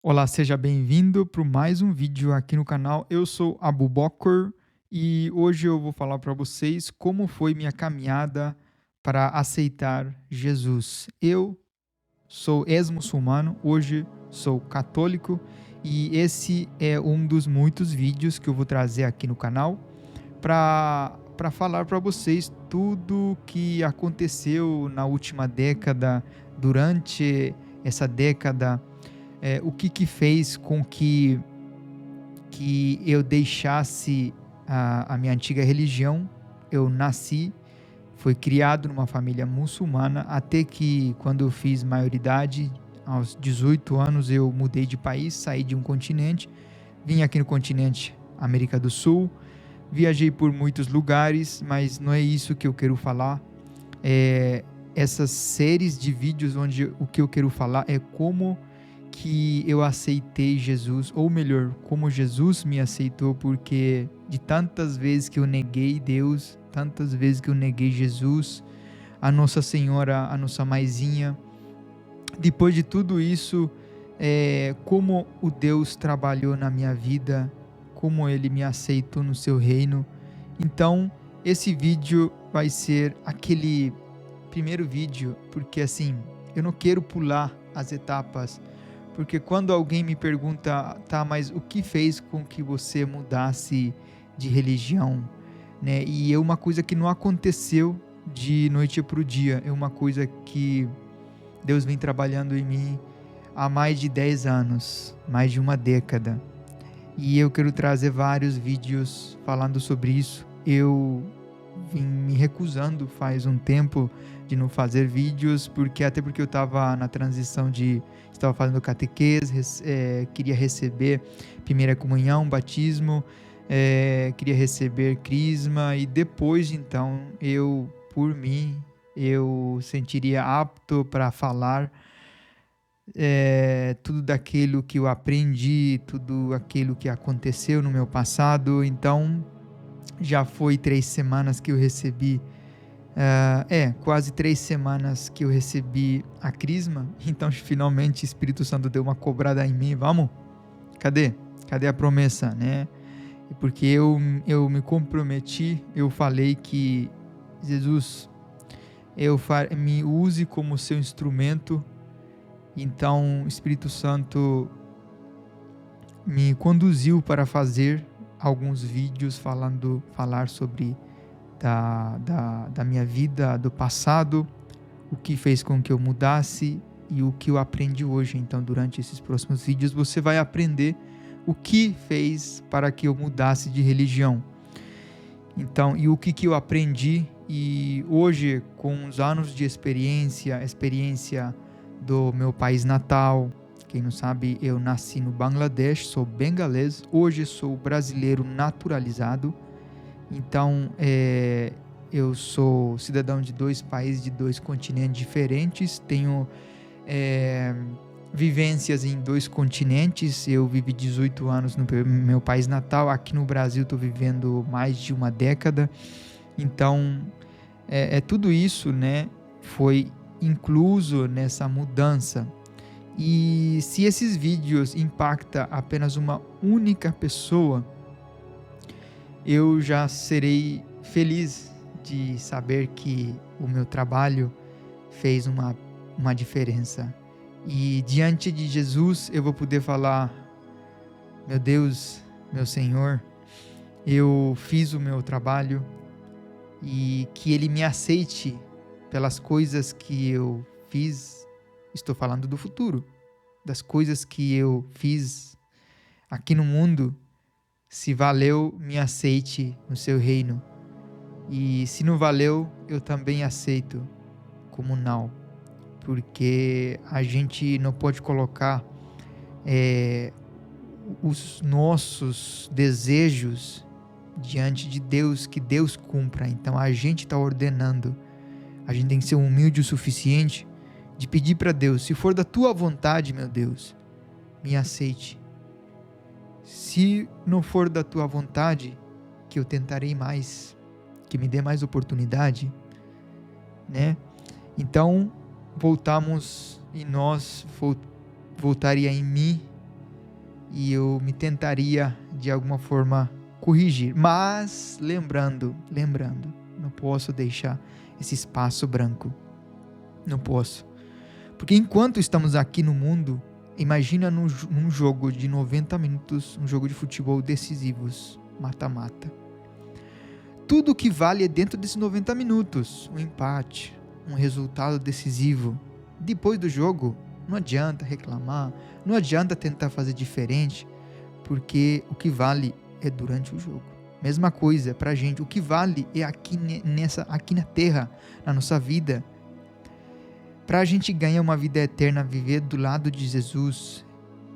Olá, seja bem-vindo para mais um vídeo aqui no canal. Eu sou Abu Bakr e hoje eu vou falar para vocês como foi minha caminhada para aceitar Jesus. Eu sou ex-muçulmano, hoje sou católico e esse é um dos muitos vídeos que eu vou trazer aqui no canal para falar para vocês tudo que aconteceu na última década, durante essa década, o que fez com que eu deixasse a minha antiga religião. Eu nasci, fui criado numa família muçulmana, até que quando eu fiz maioridade, aos 18 anos, eu mudei de país, saí de um continente, vim aqui no continente América do Sul, viajei por muitos lugares, mas não é isso que eu quero falar. Essas séries de vídeos onde o que eu quero falar é como que eu aceitei Jesus, ou melhor, como Jesus me aceitou, porque de tantas vezes que eu neguei Deus, tantas vezes que eu neguei Jesus, a Nossa Senhora, a nossa maisinha, depois de tudo isso, como o Deus trabalhou na minha vida, como Ele me aceitou no seu reino. Então, esse vídeo vai ser aquele primeiro vídeo, porque assim, eu não quero pular as etapas, porque quando alguém me pergunta, tá, mas o que fez com que você mudasse de religião, né? E é uma coisa que não aconteceu de noite para o dia, é uma coisa que Deus vem trabalhando em mim há mais de 10 anos, mais de uma década. E eu quero trazer vários vídeos falando sobre isso. Eu vim me recusando faz um tempo de não fazer vídeos, até porque eu estava na transição estava fazendo catequese, queria receber primeira comunhão, batismo, queria receber crisma, e depois então por mim, eu sentiria apto para falar tudo daquilo que eu aprendi, tudo aquilo que aconteceu no meu passado. Então, já foi 3 semanas que eu recebi, quase 3 semanas que eu recebi a crisma. Então, finalmente, o Espírito Santo deu uma cobrada em mim. Vamos? Cadê? Cadê a promessa, né? Porque eu me comprometi, eu falei que Jesus, me use como seu instrumento. Então, o Espírito Santo me conduziu para fazer alguns vídeos falar sobre da minha vida, do passado, o que fez com que eu mudasse e o que eu aprendi hoje. Então, durante esses próximos vídeos, você vai aprender o que fez para que eu mudasse de religião. Então, e o que eu aprendi, e hoje, com os anos de experiência do meu país natal. Quem não sabe, eu nasci no Bangladesh, sou bengalês, hoje sou brasileiro naturalizado. Então, eu sou cidadão de 2 países, de 2 continentes diferentes, tenho vivências em 2 continentes. Eu vivi 18 anos no meu país natal, aqui no Brasil estou vivendo mais de uma década. Então, tudo isso, né, foi incluso nessa mudança. E se esses vídeos impactam apenas uma única pessoa, eu já serei feliz de saber que o meu trabalho fez uma diferença. E diante de Jesus eu vou poder falar: meu Deus, meu Senhor, eu fiz o meu trabalho, e que Ele me aceite pelas coisas que eu fiz. Estou falando do futuro, das coisas que eu fiz aqui no mundo. Se valeu, me aceite no seu reino. E se não valeu, eu também aceito como não. Porque a gente não pode colocar os nossos desejos diante de Deus, que Deus cumpra. Então a gente está ordenando. A gente tem que ser humilde o suficiente de pedir para Deus: se for da tua vontade, meu Deus, me aceite. Se não for da tua vontade, que eu tentarei mais, que me dê mais oportunidade, né? Então, voltamos em nós, voltaria em mim e eu me tentaria de alguma forma corrigir, mas lembrando, não posso deixar esse espaço branco, não posso, porque enquanto estamos aqui no mundo, imagina num jogo de 90 minutos, um jogo de futebol decisivos, mata-mata, tudo que vale é dentro desses 90 minutos, um empate, um resultado decisivo. Depois do jogo, não adianta reclamar, não adianta tentar fazer diferente, porque o que vale é durante o jogo. Mesma coisa pra gente, o que vale é aqui na terra, na nossa vida. Pra gente ganhar uma vida eterna, viver do lado de Jesus,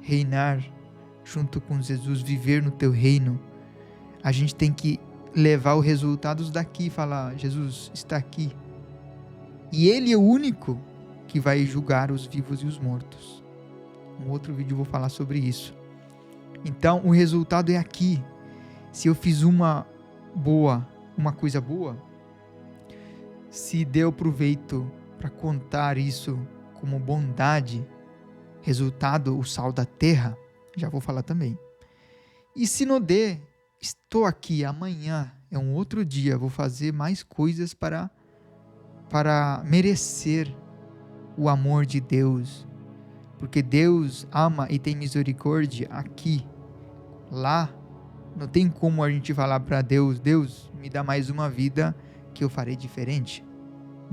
reinar junto com Jesus, viver no teu reino, a gente tem que levar os resultados daqui e falar, Jesus está aqui. E Ele é o único que vai julgar os vivos e os mortos. Um outro vídeo eu vou falar sobre isso. Então, o resultado é aqui. Se eu fiz uma coisa boa, se deu proveito para contar isso como bondade, resultado, o sal da terra, já vou falar também. E se não der, estou aqui, amanhã é um outro dia, vou fazer mais coisas para merecer o amor de Deus, porque Deus ama e tem misericórdia aqui, lá, não tem como a gente falar para Deus, Deus, me dá mais uma vida que eu farei diferente.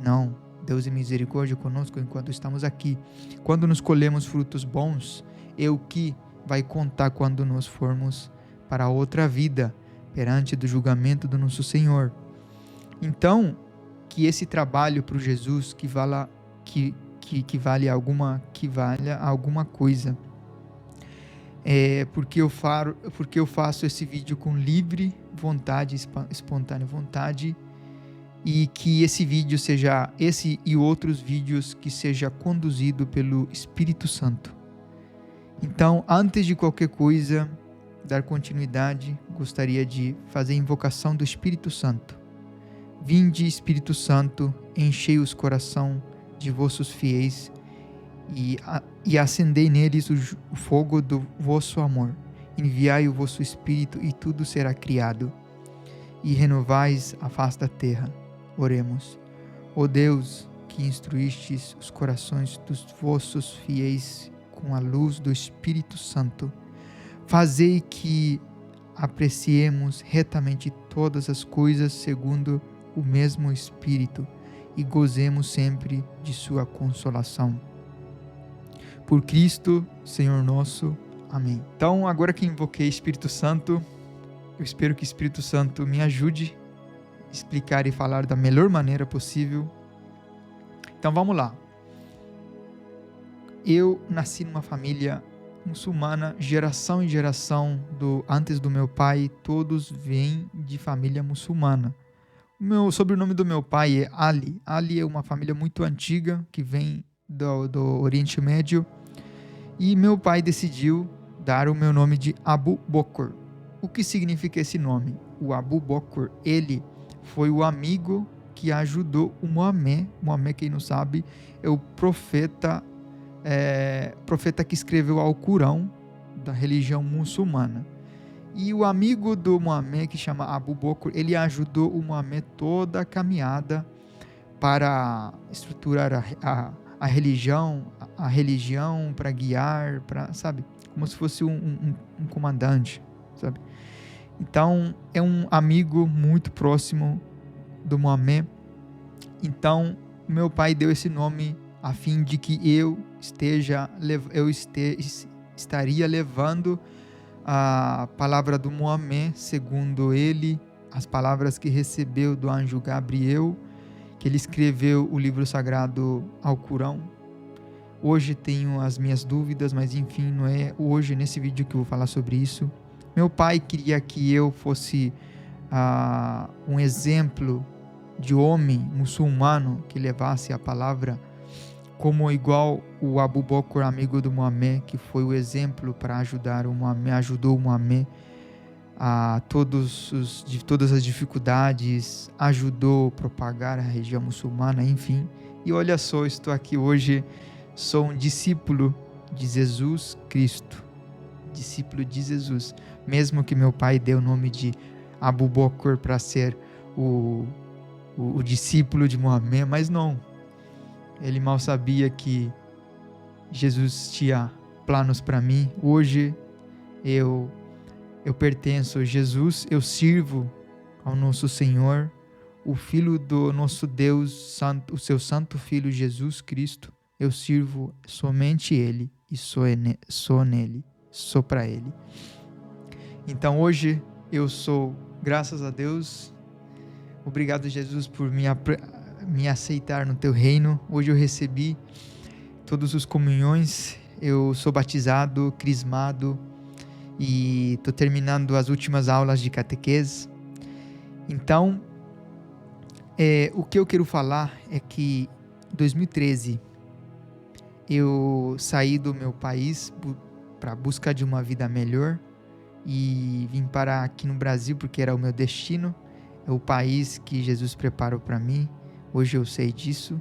Não, Deus é misericórdia conosco enquanto estamos aqui. Quando nos colhemos frutos bons, é o que vai contar quando nós formos para outra vida, perante do julgamento do nosso Senhor. Então, que esse trabalho para o Jesus que valha alguma coisa, porque eu faço esse vídeo com livre vontade, espontânea vontade, e que esse vídeo seja, esse e outros vídeos, que seja conduzido pelo Espírito Santo. Então, antes de qualquer coisa, dar continuidade, gostaria de fazer a invocação do Espírito Santo. Vinde, Espírito Santo, enchei os corações de vossos fiéis e acendei neles o fogo do vosso amor. Enviai o vosso Espírito e tudo será criado, e renovais a face da terra. Oremos. Ó Deus, que instruístes os corações dos vossos fiéis com a luz do Espírito Santo, fazei que apreciemos retamente todas as coisas segundo o mesmo Espírito e gozemos sempre de sua consolação. Por Cristo, Senhor nosso. Amém. Então, agora que invoquei Espírito Santo, eu espero que o Espírito Santo me ajude a explicar e falar da melhor maneira possível. Então, vamos lá. Eu nasci numa família muçulmana, geração em geração, antes do meu pai, todos vêm de família muçulmana. O sobrenome do meu pai é Ali. Ali é uma família muito antiga, que vem do Oriente Médio. E meu pai decidiu dar o meu nome de Abu Bakr. O que significa esse nome? O Abu Bakr, ele foi o amigo que ajudou o Maomé. Maomé, quem não sabe, é o profeta que escreveu o Alcorão da religião muçulmana. E o amigo do Maomé, que chama Abu Bakr, ele ajudou o Maomé toda a caminhada para estruturar a religião, para guiar, sabe? Como se fosse um comandante, sabe? Então, é um amigo muito próximo do Maomé. Então, meu pai deu esse nome a fim de que eu estaria levando a palavra do Maomé, segundo ele, as palavras que recebeu do anjo Gabriel, que ele escreveu o livro sagrado Alcorão. Hoje tenho as minhas dúvidas, mas enfim, não é hoje nesse vídeo que eu vou falar sobre isso. Meu pai queria que eu fosse um exemplo de homem muçulmano que levasse a palavra, como igual o Abu Bakr, amigo do Maomé, que foi o exemplo para ajudar o Maomé, ajudou o Maomé de todas as dificuldades, ajudou a propagar a religião muçulmana, enfim. E olha só, estou aqui hoje, sou um discípulo de Jesus Cristo. discípulo de Jesus. Mesmo que meu pai dê o nome de Abu Bakr para ser o discípulo de Muhammad, mas não. Ele mal sabia que Jesus tinha planos para mim. Hoje eu pertenço a Jesus, eu sirvo ao nosso Senhor, o Filho do nosso Deus, o seu Santo Filho Jesus Cristo. Eu sirvo somente Ele e sou nele, sou para Ele. Então hoje eu sou, graças a Deus, obrigado Jesus por me aceitar no teu reino. Hoje eu recebi todos os comunhões, eu sou batizado, crismado e estou terminando as últimas aulas de catequese. Então, o que eu quero falar é que em 2013 eu saí do meu país para buscar de uma vida melhor e vim parar aqui no Brasil porque era o meu destino, é o país que Jesus preparou para mim. Hoje eu sei disso.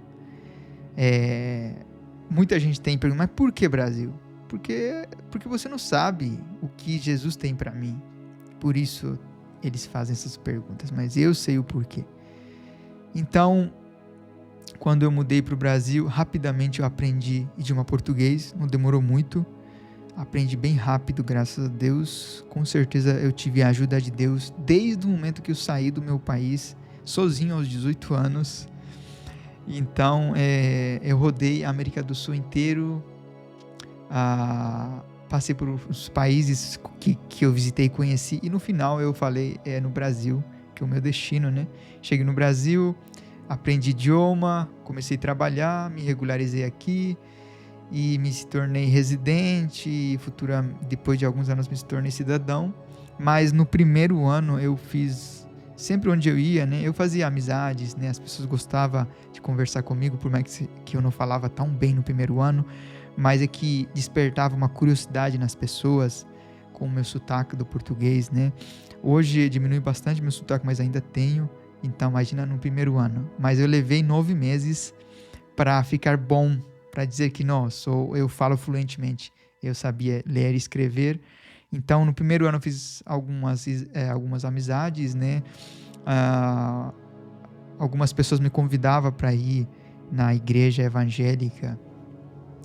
Muita gente tem perguntado, mas por que Brasil? Porque você não sabe o que Jesus tem para mim. Por isso eles fazem essas perguntas, mas eu sei o porquê. Então, quando eu mudei para o Brasil, rapidamente eu aprendi idioma português, não demorou muito, aprendi bem rápido, graças a Deus. Com certeza eu tive a ajuda de Deus desde o momento que eu saí do meu país, sozinho aos 18 anos. Então, eu rodei a América do Sul inteiro, passei por os países que eu visitei e conheci, e no final eu falei, no Brasil, que é o meu destino, né? Cheguei no Brasil, aprendi idioma, comecei a trabalhar, me regularizei aqui, e me tornei residente, e depois de alguns anos me tornei cidadão. Mas no primeiro ano eu fiz, sempre onde eu ia, né, eu fazia amizades, né, as pessoas gostavam de conversar comigo, por mais que eu não falava tão bem no primeiro ano, mas é que despertava uma curiosidade nas pessoas com o meu sotaque do português, né. Hoje diminui bastante meu sotaque, mas ainda tenho, então imagina no primeiro ano. Mas eu levei 9 meses para ficar bom, para dizer que não, eu falo fluentemente, eu sabia ler e escrever. Então no primeiro ano eu fiz algumas amizades, né. Algumas pessoas me convidavam para ir na igreja evangélica,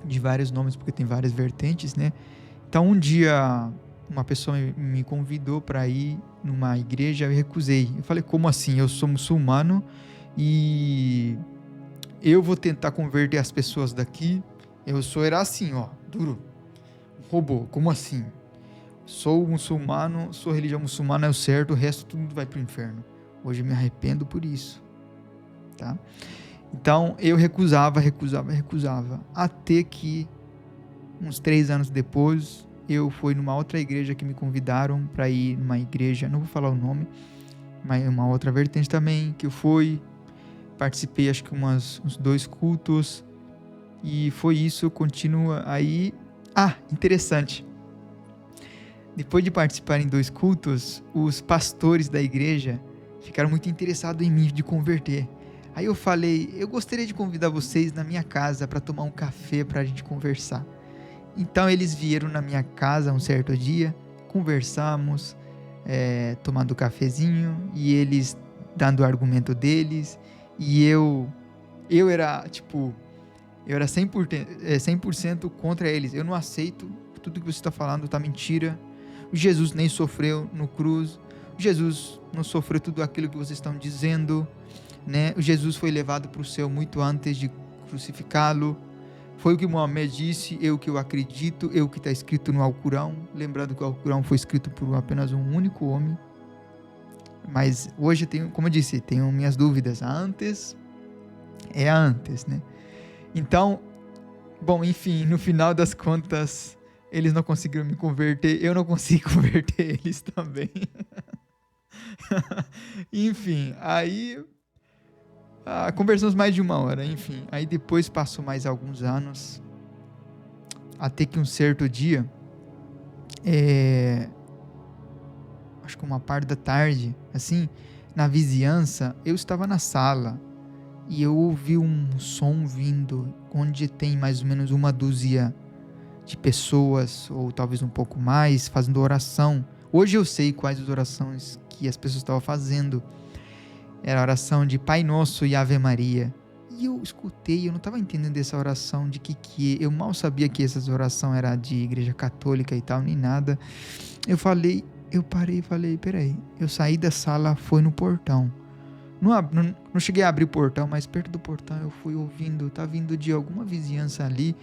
de vários nomes, porque tem várias vertentes, né. Então um dia uma pessoa me convidou para ir numa igreja, eu recusei. Eu falei, como assim? Eu sou muçulmano e eu vou tentar converter as pessoas daqui. Era assim, duro, um robô. Como assim? Sou muçulmano, sou religião muçulmana, é o certo, o resto tudo vai pro inferno. Hoje eu me arrependo por isso, tá? Então eu recusava, até que uns 3 anos depois eu fui numa outra igreja que me convidaram para ir numa igreja, não vou falar o nome, mas uma outra vertente também, que eu fui, participei acho que uns 2 cultos, e foi isso, continua aí. Interessante, depois de participar em 2 cultos, os pastores da igreja ficaram muito interessados em mim, de converter. Aí eu falei, eu gostaria de convidar vocês na minha casa para tomar um café, para a gente conversar. Então eles vieram na minha casa um certo dia, conversamos, tomando cafezinho, e eles dando o argumento deles, e eu era 100% contra eles. Eu não aceito, tudo que você está falando está mentira. Jesus nem sofreu no cruz, Jesus não sofreu tudo aquilo que vocês estão dizendo, né? O Jesus foi levado para o céu muito antes de crucificá-lo. Foi o que Muhammad disse, eu que eu acredito, eu que está escrito no Alcorão. Lembrando que o Alcorão foi escrito por apenas um único homem. Mas hoje, como eu disse, tenho minhas dúvidas. Antes, né? Então, bom, enfim, no final das contas, eles não conseguiram me converter, eu não consegui converter eles também. Enfim, aí conversamos mais de 1 hora, enfim. Aí depois passou mais alguns anos, até que um certo dia, acho que uma parte da tarde, assim, na vizinhança, eu estava na sala e eu ouvi um som vindo, onde tem mais ou menos 1 dúzia de pessoas, ou talvez um pouco mais, fazendo oração. Hoje eu sei quais as orações que as pessoas estavam fazendo. Era a oração de Pai Nosso e Ave Maria. E eu escutei, eu não estava entendendo essa oração de que eu mal sabia que essa oração era de igreja católica e tal, nem nada. Eu parei e falei, peraí, eu saí da sala, foi no portão. Não cheguei a abrir o portão, mas perto do portão eu fui ouvindo, tá vindo de alguma vizinhança ali,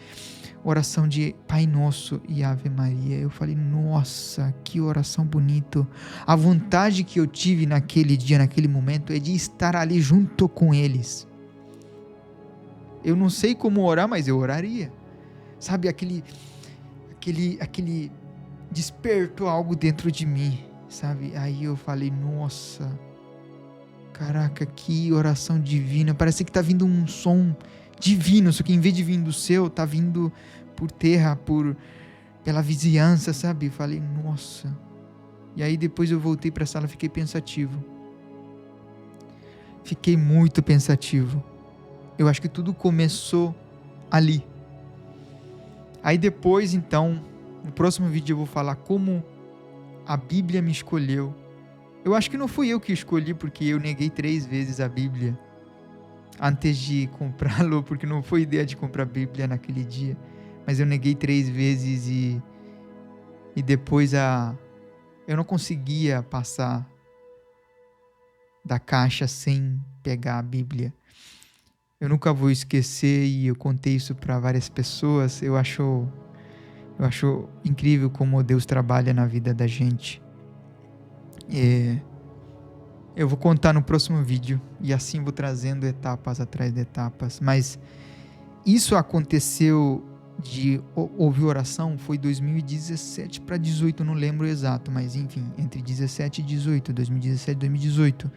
oração de Pai Nosso e Ave Maria. Eu falei, nossa, que oração bonito. A vontade que eu tive naquele dia, naquele momento, é de estar ali junto com eles. Eu não sei como orar, mas eu oraria. Sabe, aquele despertou algo dentro de mim, sabe? Aí eu falei, nossa, caraca, que oração divina. Parece que tá vindo um som divino, só que em vez de vir do céu, tá vindo por terra, pela vizinhança, sabe? Eu falei, nossa. E aí depois eu voltei pra sala, fiquei pensativo. Fiquei muito pensativo. Eu acho que tudo começou ali. Aí depois, então, no próximo vídeo eu vou falar como a Bíblia me escolheu. Eu acho que não fui eu que escolhi, porque eu neguei 3 vezes a Bíblia antes de comprá-lo, porque não foi ideia de comprar a Bíblia naquele dia. Mas eu neguei 3 vezes e depois eu não conseguia passar da caixa sem pegar a Bíblia. Eu nunca vou esquecer, e eu contei isso para várias pessoas. Eu acho incrível como Deus trabalha na vida da gente. Eu vou contar no próximo vídeo, e assim vou trazendo etapas atrás de etapas. Mas isso aconteceu de ouvir oração, foi 2017 para 18, não lembro exato, mas enfim, entre 17 e 18, 2017 e 2018.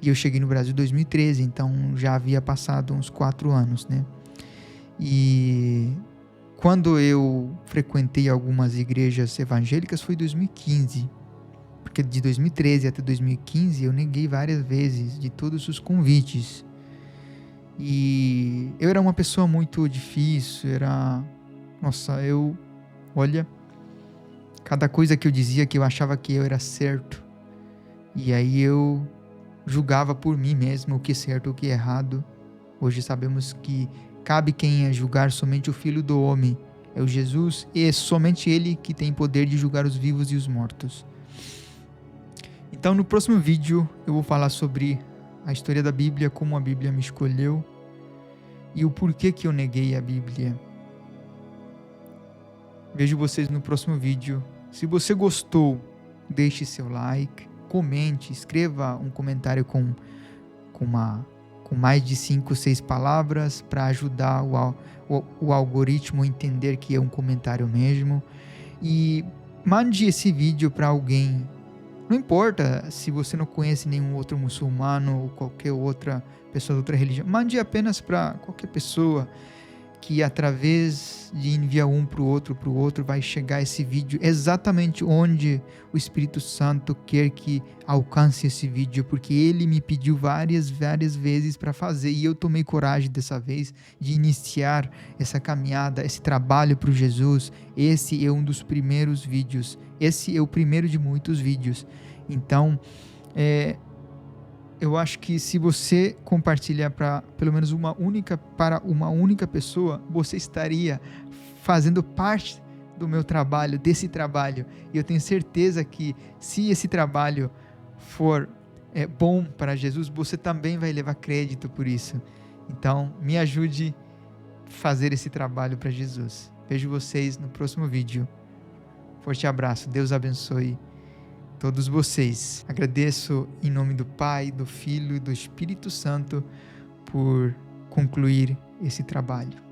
E eu cheguei no Brasil em 2013, então já havia passado uns 4 anos, né? E quando eu frequentei algumas igrejas evangélicas foi em 2015, porque de 2013 até 2015 eu neguei várias vezes de todos os convites. E eu era uma pessoa muito difícil, olha, cada coisa que eu dizia que eu achava que eu era certo. E aí eu julgava por mim mesmo o que é certo e o que é errado. Hoje sabemos que cabe quem é julgar somente o Filho do Homem, é o Jesus, e é somente Ele que tem poder de julgar os vivos e os mortos. Então no próximo vídeo eu vou falar sobre a história da Bíblia, como a Bíblia me escolheu e o porquê que eu neguei a Bíblia. Vejo vocês no próximo vídeo. Se você gostou, deixe seu like, comente, escreva um comentário com mais de 5, 6 palavras para ajudar o algoritmo a entender que é um comentário mesmo. E mande esse vídeo para alguém. Não importa se você não conhece nenhum outro muçulmano ou qualquer outra pessoa de outra religião. Mande apenas para qualquer pessoa, que através de enviar um para o outro, vai chegar esse vídeo exatamente onde o Espírito Santo quer que alcance esse vídeo, porque ele me pediu várias vezes para fazer, e eu tomei coragem dessa vez de iniciar essa caminhada, esse trabalho para o Jesus. Esse é um dos primeiros vídeos, esse é o primeiro de muitos vídeos. Então, eu acho que se você compartilhar para pelo menos uma única pessoa, você estaria fazendo parte do meu trabalho, desse trabalho. E eu tenho certeza que se esse trabalho for bom para Jesus, você também vai levar crédito por isso. Então, me ajude a fazer esse trabalho para Jesus. Vejo vocês no próximo vídeo. Forte abraço. Deus abençoe todos vocês. Agradeço em nome do Pai, do Filho e do Espírito Santo por concluir esse trabalho.